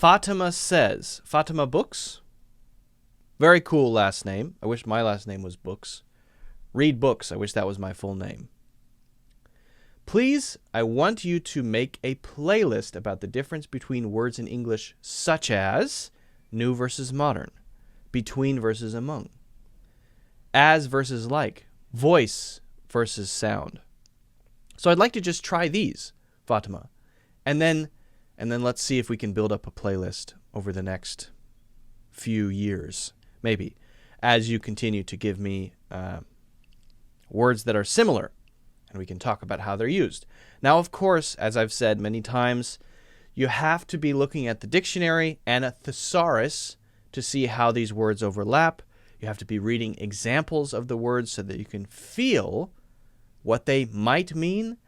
Fatima says. Fatima Books? Very cool last name. I wish my last name was Books. Read Books. I wish that was my full name. Please, I want you to make a playlist about the difference between words in English such as new versus modern, between versus among, as versus like, voice versus sound. So I'd like to just try these, Fatima, and then let's see if we can build up a playlist over the next few years, maybe, as you continue to give me words that are similar, and we can talk about how they're used. Now, of course, as I've said many times, you have to be looking at the dictionary and a thesaurus to see how these words overlap. You have to be reading examples of the words so that you can feel what they might mean,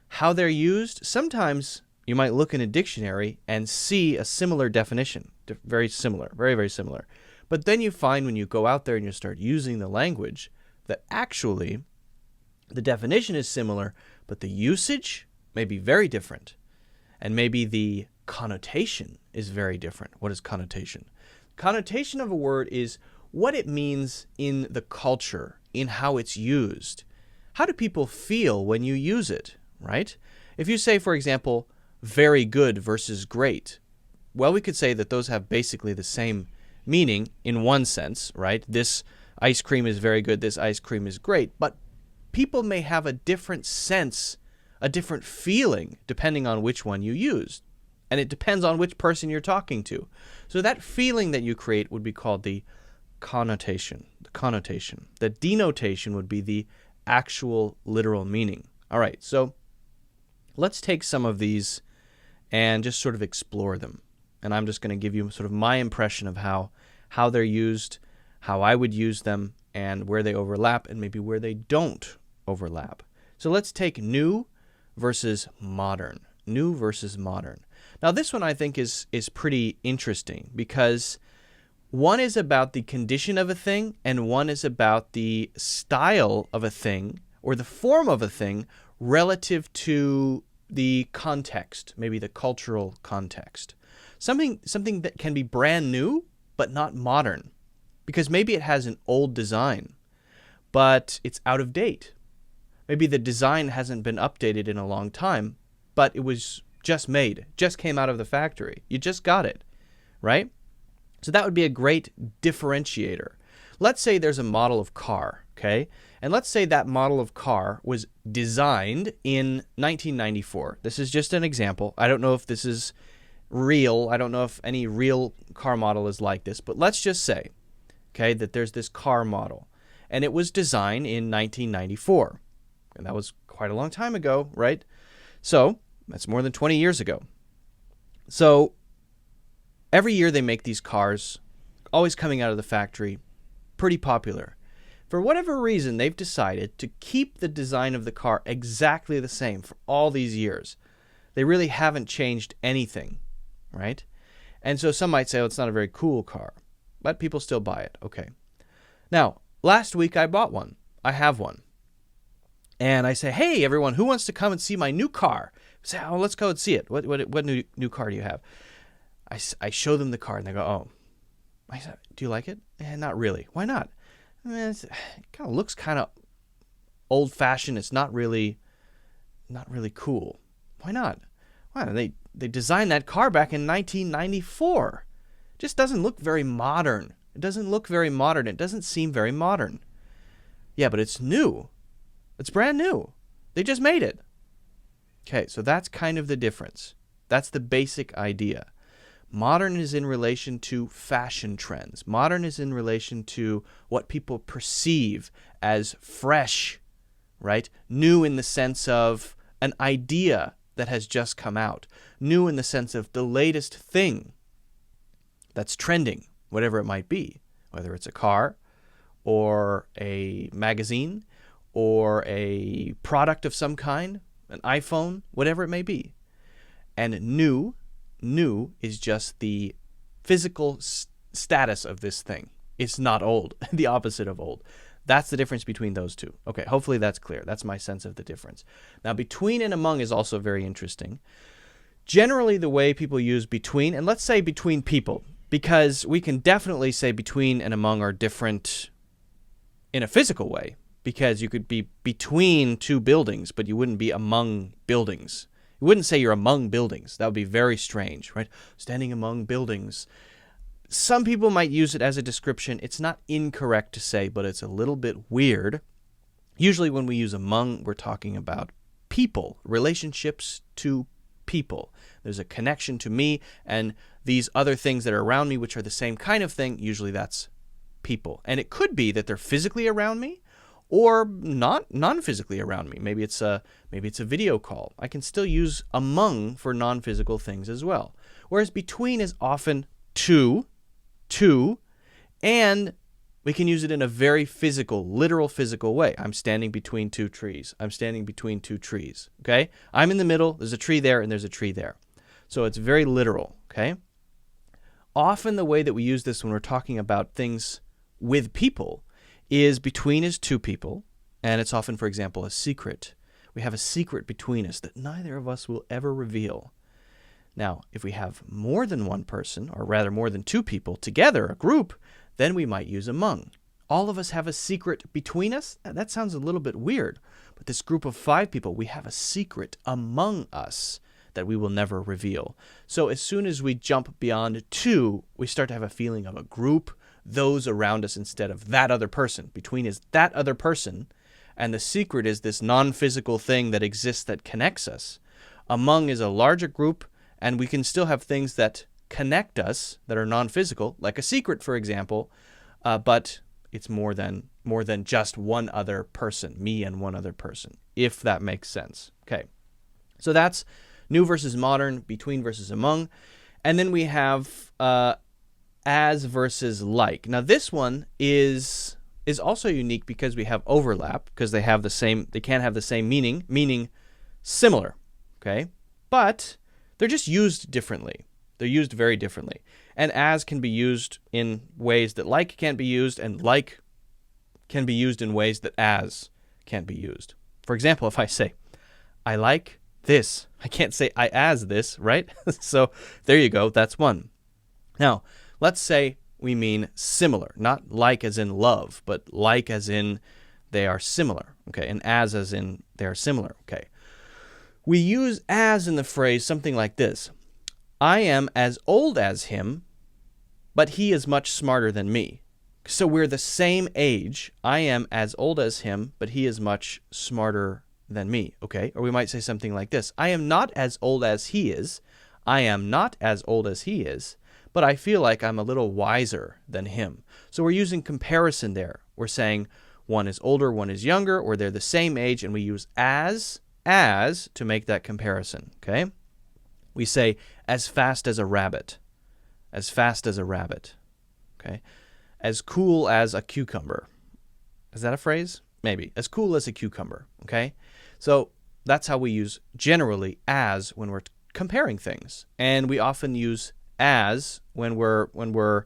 how they're used. Sometimes you might look in a dictionary and see a similar definition, very similar, very, very similar. But then you find when you go out there and you start using the language that actually the definition is similar, but the usage may be very different. And maybe the connotation is very different. What is connotation? Connotation of a word is what it means in the culture, in how it's used. How do people feel when you use it, right? If you say, for example, very good versus great, well, we could say that those have basically the same meaning in one sense, right? This ice cream is very good, this ice cream is great, but people may have a different sense, a different feeling, depending on which one you use. And it depends on which person you're talking to. So that feeling that you create would be called the connotation. The denotation would be the actual literal meaning. All right, so let's take some of these and just sort of explore them. And I'm just going to give you sort of my impression of how they're used, how I would use them, and where they overlap, and maybe where they don't overlap. So let's take new versus modern. New versus modern. Now this one I think is pretty interesting because one is about the condition of a thing and one is about the style of a thing or the form of a thing relative to the context, maybe the cultural context. Something that can be brand new but not modern because maybe it has an old design but it's out of date. Maybe the design hasn't been updated in a long time, but it was just made, just came out of the factory. You just got it, right? So that would be a great differentiator. Let's say there's a model of car, okay? And let's say that model of car was designed in 1994. This is just an example. I don't know if this is real. I don't know if any real car model is like this, but let's just say, okay, that there's this car model and it was designed in 1994. And that was quite a long time ago, right? So that's more than 20 years ago. So every year they make these cars, always coming out of the factory, pretty popular. For whatever reason, they've decided to keep the design of the car exactly the same for all these years. They really haven't changed anything, right? And so some might say, oh, it's not a very cool car, but people still buy it. Okay. Now, last week I bought one. I have one. And I say, hey, everyone, who wants to come and see my new car? I say, oh, let's go and see it. What new car do you have? I show them the car, and they go, oh. I said, do you like it? Not really. Why not? It kind of looks kind of old-fashioned. It's not really cool. Why not? Wow, they designed that car back in 1994. It just doesn't look very modern. It doesn't look very modern. It doesn't seem very modern. Yeah, but it's new. It's brand new. They just made it. Okay, so that's kind of the difference. That's the basic idea. Modern is in relation to fashion trends. Modern is in relation to what people perceive as fresh, right? New in the sense of an idea that has just come out. New in the sense of the latest thing that's trending, whatever it might be, whether it's a car or a magazine or a product of some kind, an iPhone, whatever it may be. And new is just the physical status of this thing. It's not old, the opposite of old. That's the difference between those two. Okay, hopefully that's clear. That's my sense of the difference. Now, between and among is also very interesting. Generally, the way people use between, and let's say between people, because we can definitely say between and among are different in a physical way, because you could be between two buildings, but you wouldn't be among buildings. You wouldn't say you're among buildings. That would be very strange, right? Standing among buildings. Some people might use it as a description. It's not incorrect to say, but it's a little bit weird. Usually when we use among, we're talking about people, relationships to people. There's a connection to me and these other things that are around me, which are the same kind of thing. Usually that's people. And it could be that they're physically around me or not non-physically around me. Maybe it's a video call. I can still use among for non-physical things as well. Whereas between is often two, and we can use it in a very physical, literal physical way. I'm standing between two trees. I'm standing between two trees, okay? I'm in the middle, there's a tree there, and there's a tree there. So it's very literal, okay? Often the way that we use this when we're talking about things with people is between is two people, and it's often, for example, a secret. We have a secret between us that neither of us will ever reveal. Now, if we have more than one person, or rather more than two people together, a group, then we might use among. All of us have a secret between us? That sounds a little bit weird. But this group of 5 people, we have a secret among us that we will never reveal. So as soon as we jump beyond 2, we start to have a feeling of a group, those around us instead of that other person. Between is that other person, and the secret is this non-physical thing that exists that connects us. Among is a larger group, and we can still have things that connect us that are non-physical, like a secret, for example, but it's more than just one other person, me and one other person, if that makes sense. Okay, so that's new versus modern, between versus among, and then we have as versus like. Now this one is also unique because we have overlap, because they can have the same meaning similar, okay, but they're just used differently. They're used very differently. And as can be used in ways that like can't be used, and like can be used in ways that as can't be used. For example, if I say, I like this, I can't say I as this, right? So there you go, that's one. Now, let's say we mean similar, not like as in love, but like as in they are similar, okay? And as in they are similar, okay? We use as in the phrase something like this. I am as old as him, but he is much smarter than me. So we're the same age. I am as old as him, but he is much smarter than me, okay? Or we might say something like this. I am not as old as he is. I am not as old as he is, but I feel like I'm a little wiser than him. So we're using comparison there. We're saying one is older, one is younger, or they're the same age, and we use as to make that comparison, okay? We say as fast as a rabbit, as fast as a rabbit, okay? As cool as a cucumber. Is that a phrase? Maybe. As cool as a cucumber, okay? So that's how we use generally as when we're comparing things. And we often use as when we're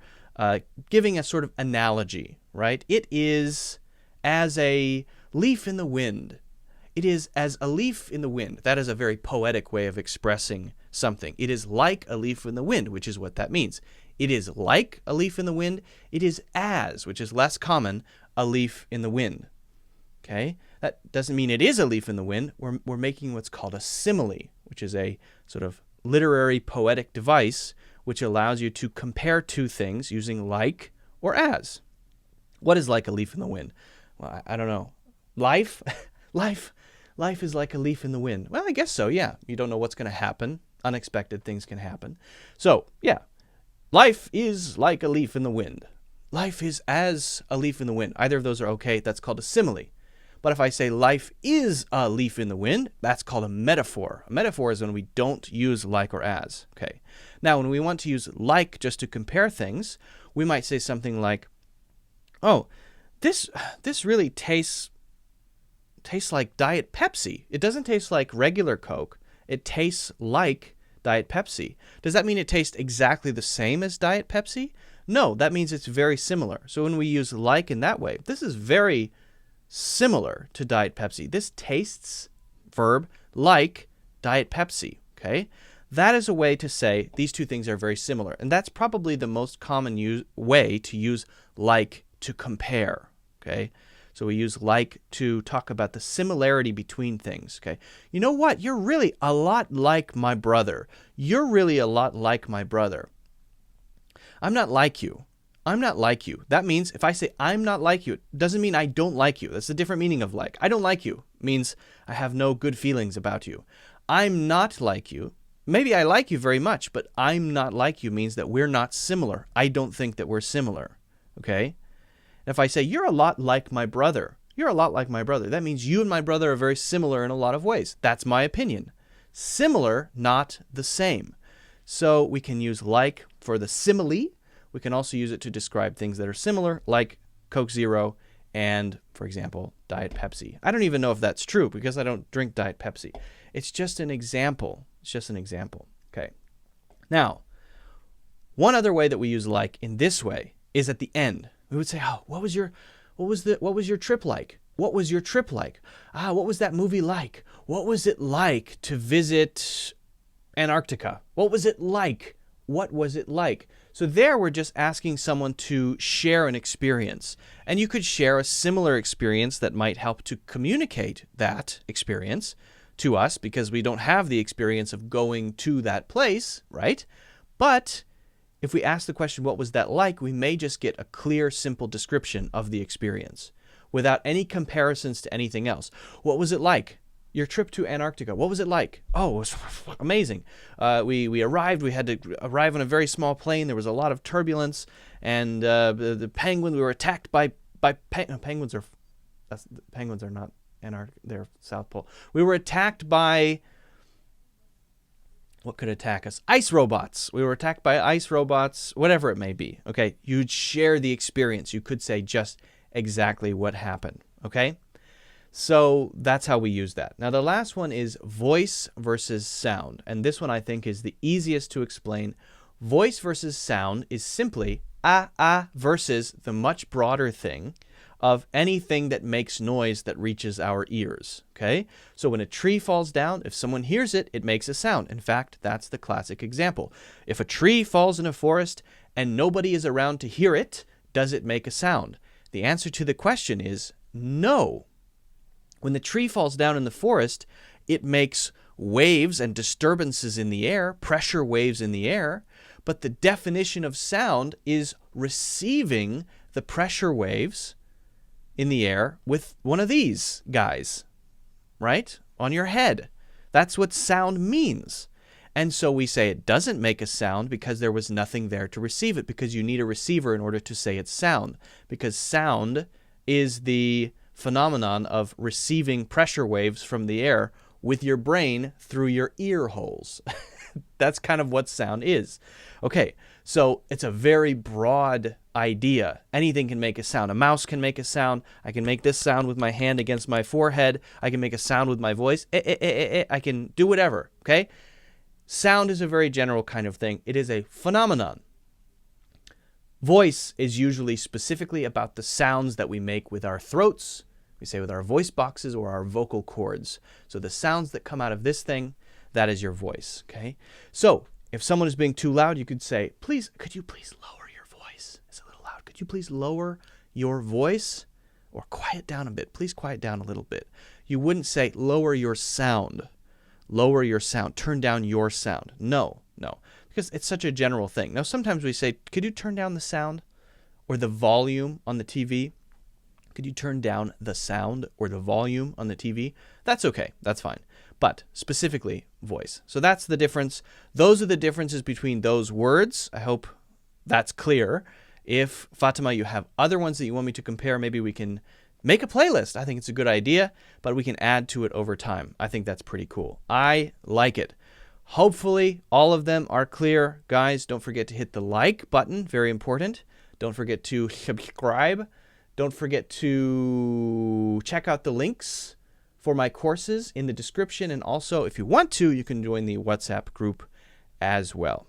giving a sort of analogy, right? It is as a leaf in the wind. It is as a leaf in the wind. That is a very poetic way of expressing something. It is like a leaf in the wind, which is what that means. It is like a leaf in the wind. It is as, which is less common, a leaf in the wind. Okay? That doesn't mean it is a leaf in the wind. We're making what's called a simile, which is a sort of literary poetic device which allows you to compare two things using like or as. What is like a leaf in the wind? Well, I don't know. Life is like a leaf in the wind. Well, I guess so, yeah. You don't know what's going to happen. Unexpected things can happen. So, yeah, life is like a leaf in the wind. Life is as a leaf in the wind. Either of those are okay. That's called a simile. But if I say life is a leaf in the wind, that's called a metaphor. A metaphor is when we don't use like or as. Okay. Now, when we want to use like just to compare things, we might say something like, oh, this really tastes like Diet Pepsi. It doesn't taste like regular Coke. It tastes like Diet Pepsi. Does that mean it tastes exactly the same as Diet Pepsi? No, that means it's very similar. So when we use like in that way, this is very similar to Diet Pepsi. This tastes, verb, like Diet Pepsi, okay? that is a way to say these two things are very similar. And that's probably the most common way to use like to compare. Okay. So we use like to talk about the similarity between things. Okay. You know what? You're really a lot like my brother. You're really a lot like my brother. I'm not like you. I'm not like you. That means if I say I'm not like you, it doesn't mean I don't like you. That's a different meaning of like. I don't like you means I have no good feelings about you. I'm not like you. Maybe I like you very much, but I'm not like you means that we're not similar. I don't think that we're similar. Okay? And if I say you're a lot like my brother, you're a lot like my brother, that means you and my brother are very similar in a lot of ways. That's my opinion. Similar, not the same. So we can use like for the simile. We can also use it to describe things that are similar, like Coke Zero and, for example, Diet Pepsi. I don't even know if that's true because I don't drink Diet Pepsi. It's just an example. It's just an example. Okay. Now, one other way that we use like in this way is at the end. We would say, "Oh, what was your trip like? What was your trip like? What was that movie like? What was it like to visit Antarctica? What was it like? What was it like?" So there we're just asking someone to share an experience. And you could share a similar experience that might help to communicate that experience to us because we don't have the experience of going to that place, right? But if we ask the question, what was that like, we may just get a clear, simple description of the experience without any comparisons to anything else. What was it like? Your trip to Antarctica, what was it like? Oh, it was amazing. We arrived. We had to arrive on a very small plane. There was a lot of turbulence, and the penguin. We were attacked by penguins. Penguins are not Antarctica. They're South Pole. We were attacked by what could attack us? Ice robots. We were attacked by ice robots. Whatever it may be. Okay, you'd share the experience. You could say just exactly what happened. Okay. So that's how we use that. Now, the last one is voice versus sound. And this one I think is the easiest to explain. Voice versus sound is simply versus the much broader thing of anything that makes noise that reaches our ears. Okay? So when a tree falls down, if someone hears it, it makes a sound. In fact, that's the classic example. If a tree falls in a forest and nobody is around to hear it, does it make a sound? The answer to the question is no. When the tree falls down in the forest, it makes waves and disturbances in the air, pressure waves in the air, but the definition of sound is receiving the pressure waves in the air with one of these guys, right? On your head. That's what sound means. And so we say it doesn't make a sound because there was nothing there to receive it, because you need a receiver in order to say it's sound, because sound is the phenomenon of receiving pressure waves from the air with your brain through your ear holes. That's kind of what sound is. Okay, so it's a very broad idea. Anything can make a sound. A mouse can make a sound. I can make this sound with my hand against my forehead. I can make a sound with my voice. I can do whatever, okay? Sound is a very general kind of thing. It is a phenomenon. Voice is usually specifically about the sounds that we make with our throats, we say with our voice boxes or our vocal cords. So the sounds that come out of this thing, that is your voice, okay? So if someone is being too loud, you could say, please, could you please lower your voice? It's a little loud. Could you please lower your voice or quiet down a bit? Please quiet down a little bit. You wouldn't say lower your sound. Lower your sound. Turn down your sound. No. Because it's such a general thing. Now, sometimes we say, could you turn down the sound or the volume on the TV? Could you turn down the sound or the volume on the TV? That's okay. That's fine. But specifically, voice. So that's the difference. Those are the differences between those words. I hope that's clear. If, Fatima, you have other ones that you want me to compare, maybe we can make a playlist. I think it's a good idea, but we can add to it over time. I think that's pretty cool. I like it. Hopefully, all of them are clear. Guys, don't forget to hit the like button. Very important. Don't forget to subscribe. Don't forget to check out the links for my courses in the description. And also, if you want to, you can join the WhatsApp group as well.